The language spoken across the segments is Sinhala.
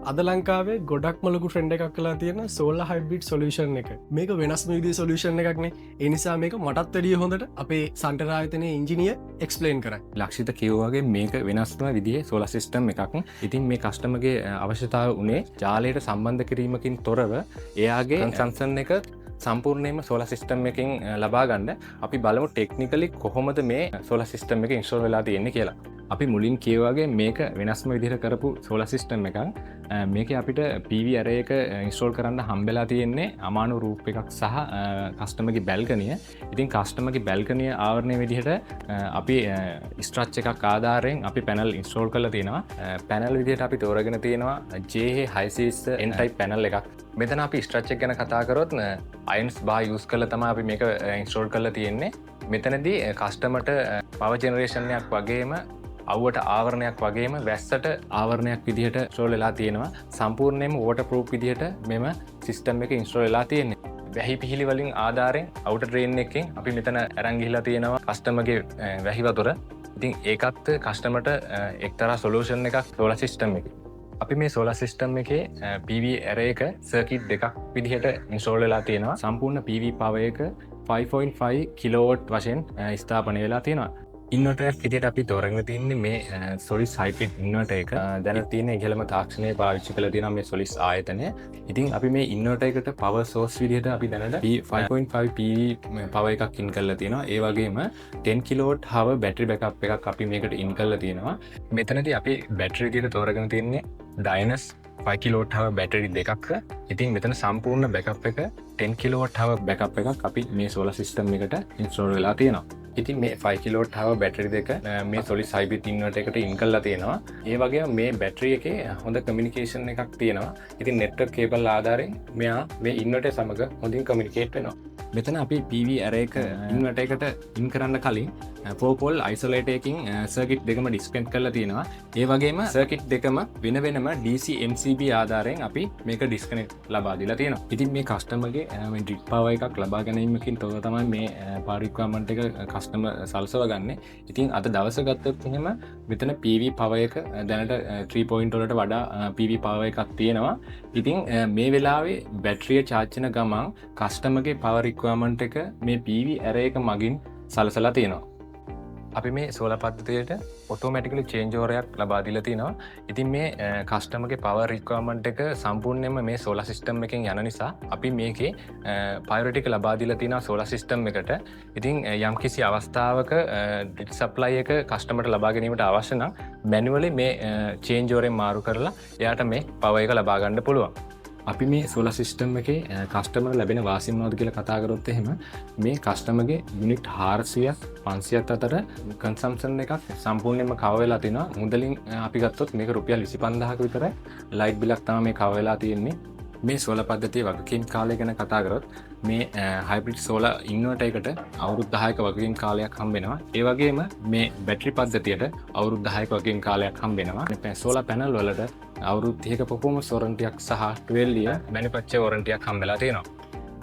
අද ලංකාවේ ගොඩක් මලකු ට්‍රෙන්ඩ එකක් කලා තියෙන සෝල්ල හයිබිට් සොලියෂන් එක මේක වෙනස් විදි සොලියෂන් එකක්නේ එනිසා මේක මටත් වැඩිය හොඳට අපේ සන්ටරායතනය ඉංජිනිය එක්ස්පලේන් කර ලක්ෂිත කිව්වාගේ මේක වෙනස්ම විදිහ සෝල සිස්ටම් එකක්. ඉතින් මේ කස්ටමගේ අවශ්‍යතාව වනේ ජාලයට සම්බන්ධ කිරීමකින් තොරව එයාගේ සංසන් එක සම්පූර්ණයම සෝල සිස්ටම් එකින් ලබා ගන්න අපි බලමු ටෙක්නිකලි කොහොමද මේ සෝල සිස්ටම් එක ඉන්ස්ටෝල් වෙලා තියෙන්නේ කියලා. අපි මුලින් කියවාගේ මේක වෙනස්ම විදිහට කරපු සෝල සිස්ටම් එකක්. මේක අපිට PV ඇරේ එක ඉන්ස්ටෝල් කරන්න හම්බෙලා තියෙන්නේ අමානු රූප එකක් සහ කස්ටමගේ බැල්කනිය. ඉතින් කස්ටමගේ බැල්කනිය ආවරණය විදිහට අපි ස්ට්‍රච් එකක් ආධාරයෙන් අපි පැනල් ඉන්ස්ටෝල් කරලා තියෙනවා. පැනල් විදිහට අපි තෝරගෙන තියෙනවා JH6 N-type පැනල් එකක්. මෙතන අපි ස්ට්‍රච් එක ගැන කතා කරොත් අයන්ස් බා යූස් කරලා තමයි අපි මේක ඉන්ස්ටෝල් කරලා තියෙන්නේ. මෙතනදී කස්ටමර්ට පවර් ජෙනරේෂන් එකක් වගේම අවුවට ආවරණයක් වගේම වැස්සට ආවරණයක් විදිහට ඉන්ස්ටෝල් වෙලා තියෙනවා. සම්පූර්ණයෙන්ම වෝටර්ප්‍රූෆ් විදිහට මෙම සිස්ටම් එක ඉන්ස්ටෝල් වෙලා තියෙන්නේ. වැහි පිහිලි වලින් ආධාරයෙන් අවුටර් ඩ්‍රේන් එකකින් අපි මෙතන අරන් ගිහිලා තියෙනවා කස්ටමර්ගේ වැහි වතුර. ඉතින් ඒකත් කස්ටමර්ට එක්තරා සොලියුෂන් එකක් සෝලාර් සිස්ටම් එකේ. අපි මේ සෝලාර් සිස්ටම් එකේ PV ඇරේ එක සර්කිට් දෙකක් විදිහට ඉන්ස්ටෝල් වෙලා තියෙනවා. සම්පූර්ණ PV පවර් එක 5.5 කිලෝවොට් වශයෙන් ස්ථාපනය වෙලා තියෙනවා. ඉන්වර්ටරයක් විදිහට අපි තෝරගෙන තින්නේ මේ සොලිස් හයිබ්‍රිඩ් ඉන්වර්ටර් එක. දැන් තියෙන ඉහළම තාක්ෂණය පාවිච්චි කරලා තියෙනවා මේ සොලිස් ආයතනය. ඉතින් අපි මේ ඉන්වර්ටර් එකට පවර් සෝස් විදිහට අපි දැනට 5.5 PV පවර් එකක් ඉන් කරලා තියෙනවා. ඒ වගේම 10 කිලෝවොට් hour බැටරි බෑකප් එකක් අපි මේකට ඉන් කරලා තියෙනවා. මෙතනදී අපි බැටරි විදිහට තෝරගෙන තින්නේ Dynas 5 කිලෝවොට් hour බැටරි දෙකක්. ඉතින් මෙතන සම්පූර්ණ බෑකප් එක 10 කිලෝවොට් hour බෑකප් එකක් අපි මේ සෝලාර් සිස්ටම් එකට ඉන්ස්ටෝල් වෙලා තියෙනවා. ඉතින් මේ 5 කිලෝවොට් hour බැටරි දෙක මේ සොලිස් හයිබ්‍රිඩ් ඉන්වර්ටර් එකට ඉන් කරලා තියෙනවා. ඒ වගේම මේ බැටරි එකේ හොඳ කමියුනිකේෂන් එකක් තියෙනවා. ඉතින් නෙට්වර්ක් කේබල් ආධාරයෙන් මෙයා මේ ඉන්වර්ටර් සමග හොඳින් කමියුනිකේට් වෙනවා. මෙතන අපි PV ඇරේ එක ඉන්වර්ටර් එකට ඉන් කරන්න කලින් 4 pole isolator එකකින් සර්කිට් දෙකම ඩිස්කනෙක්ට් කරලා තියෙනවා. ඒ වගේම සර්කිට් දෙකම වෙන වෙනම DC MCB ආධාරයෙන් අපි මේක ඩිස්කනෙක්ට් ලබා දීලා තියෙනවා. ඉතින් මේ කස්ටමර්ගේ මේ ඩ්‍රිප් පවර් එකක් ලබා ගැනීමකින් තොරව තමයි මේ පවර් රික්වයර්මන්ට් එක කස්ටමර් සල්සව ගන්න. ඉතින් අද දවස ගත්තොත් එහෙම මෙතන PV පවර් එක දැනට 3 point වලට වඩා PV පවර් එකක් තියෙනවා. ඉතින් මේ වෙලාවේ බැටරිය charge වෙන ගමන් කස්ටමර්ගේ පවර් රික්වයර්මන්ට් එක මේ PV ඇරේ එක මගින් සලසලා තියෙනවා. අපි මේ සෝලාර් පද්ධතියට ඔටෝමැටිකලි චේන්ජ් ඕවර් එකක් ලබා දීලා තිනවා. ඉතින් මේ කස්ටමර්ගේ පවර් රික්වයර්මන්ට් එක සම්පූර්ණයෙන්ම මේ සෝලාර් සිස්ටම් එකෙන් යන නිසා අපි මේකේ ප්‍රයොරිටි එක ලබා දීලා තිනවා සෝලාර් සිස්ටම් එකට. ඉතින් යම්කිසි අවස්ථාවක ග්‍රිඩ් සප්ලයි එක කස්ටමර්ට ලබා ගැනීමට අවශ්‍ය නම් මැනුවලි මේ චේන්ජ් ඕවර් එක මාරු කරලා එයාට මේ පවර් එක ලබා ගන්න පුළුවන්. අපි මේ සෝලාර් සිස්ටම් එකේ කස්ටමර් ලැබෙන වාසිය මොනවද කියලා කතා කරොත් එහෙම මේ කස්ටමර්ගේ යුනිට් 400ක් 500ක් අතර කන්සම්ප්ෂන් එකක් සම්පූර්ණයෙන්ම කවර් වෙලා තිනවා. මුදලින් අපි ගත්තොත් මේක රුපියල් 25000ක විතර ලයිට් බිලක් තමයි මේ කවර් වෙලා තියෙන්නේ. මේ සෝලාර් පද්ධතියේ වගකීම් කාලය ගැන කතා කරොත් මේ හයිබ්‍රිඩ් සෝලාර් ඉන්වර්ටර් එකට අවුරුදු 10ක වගකීම් කාලයක් හම්බ වෙනවා. ඒ වගේම මේ බැටරි පද්ධතියට අවුරුදු 10ක වගකීම් කාලයක් හම්බ වෙනවා. මේ සෝලාර් පැනල් වලට අවුරුදු 30ක performance warranty එකක් සහ 12 year manufacturer warranty එකක් හම්බෙලා තියෙනවා.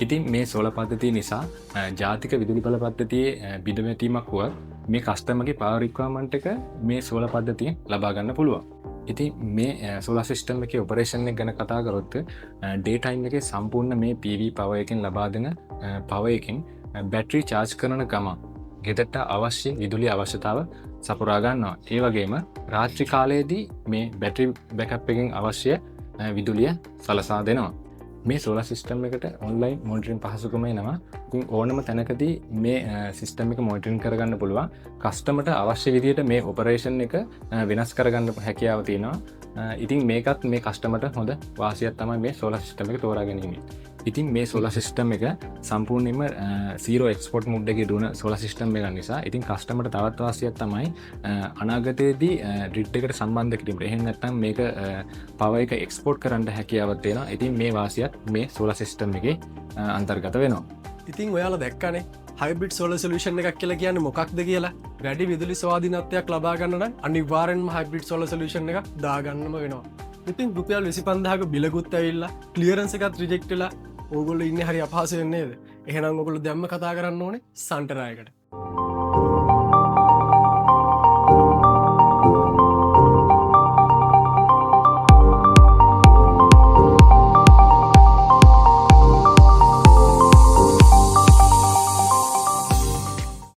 ඉතින් මේ සෝලාර් පද්ධතිය නිසා ජාතික විදුලි බල පද්ධතියේ බිඳවැටීමක් වුවත් මේ කස්ටමර්ගේ පවර් රික්වයර්මන්ට් එක මේ සෝලාර් පද්ධතියෙන් ලබා ගන්න පුළුවන්. ඉතින් මේ සෝලාර් සිස්ටම් එකේ ඔපරේෂන් එක ගැන කතා කරොත් ඩේ ටයිම් එකේ සම්පූර්ණ මේ PV පවර් එකෙන් ලබා දෙන පවර් එකෙන් බැටරි charge කරන ගමන් ගෙදරට අවශ්‍ය විදුලි අවශ්‍යතාව සපුරා ගන්නවා. ඒ වගේම රාත්‍රී කාලයේදී මේ බැටරි බෑකප් එකෙන් අවශ්‍ය විදුලිය සලසා දෙනවා. මේ සෝලාර් සිස්ටම් එකට ඔන්ලයින් මොනිටරින් පහසුකම එනවා. ඉතින් ඕනම තැනකදී මේ සිස්ටම් එක මොනිටරින් කරගන්න පුළුවන්. කස්ටමර්ට අවශ්‍ය විදිහට මේ ඔපරේෂන් එක වෙනස් කරගන්න හැකියාව තියෙනවා. ඉතින් මේකත් මේ කස්ටමර්ට හොඳ වාසියක් තමයි මේ සෝලාර් සිස්ටම් එක තෝරා ගැනීම. ඉතින් මේ සෝලාර් සිස්ටම් එක සම්පූර්ණයෙන්ම zero export mode එකේ දුවන සෝලාර් සිස්ටම් එකක් නිසා ඉතින් කස්ටමර්ට තවත් වාසියක් තමයි අනාගතයේදී ග්‍රිඩ් එකට සම්බන්ධ කිරීමට. එහෙම නැත්නම් මේක පවර් එක එක්ස්පෝර්ට් කරන්න හැකියාවක් තියෙනවා. ඉතින් මේ වාසියත් මේ සෝලාර් සිස්ටම් එකේ අන්තර්ගත වෙනවා. ඉතින් ඔයාලා දැක්කනේ හයිබ්‍රිඩ් සෝලාර් සොලියුෂන් එකක් කියලා කියන්නේ මොකක්ද කියලා. වැඩි විදුලි ස්වාධීනත්වයක් ලබා ගන්න නම් අනිවාර්යෙන්ම හයිබ්‍රිඩ් සෝලාර් සොලියුෂන් එකක් දාගන්නම වෙනවා. ඉතින් රුපියල් 25000ක බිලකුත් ඇවිල්ලා ක්ලියරන්ස් එකත් රිජෙක්ට් වෙලා ඕගොල්ලෝ ඉන්නේ හරි අපහසු වෙන්නේ නේද? එහෙනම් ඔයගොල්ලෝ දැම්ම කතා කරන්න ඕනේ සන්ටරායකට.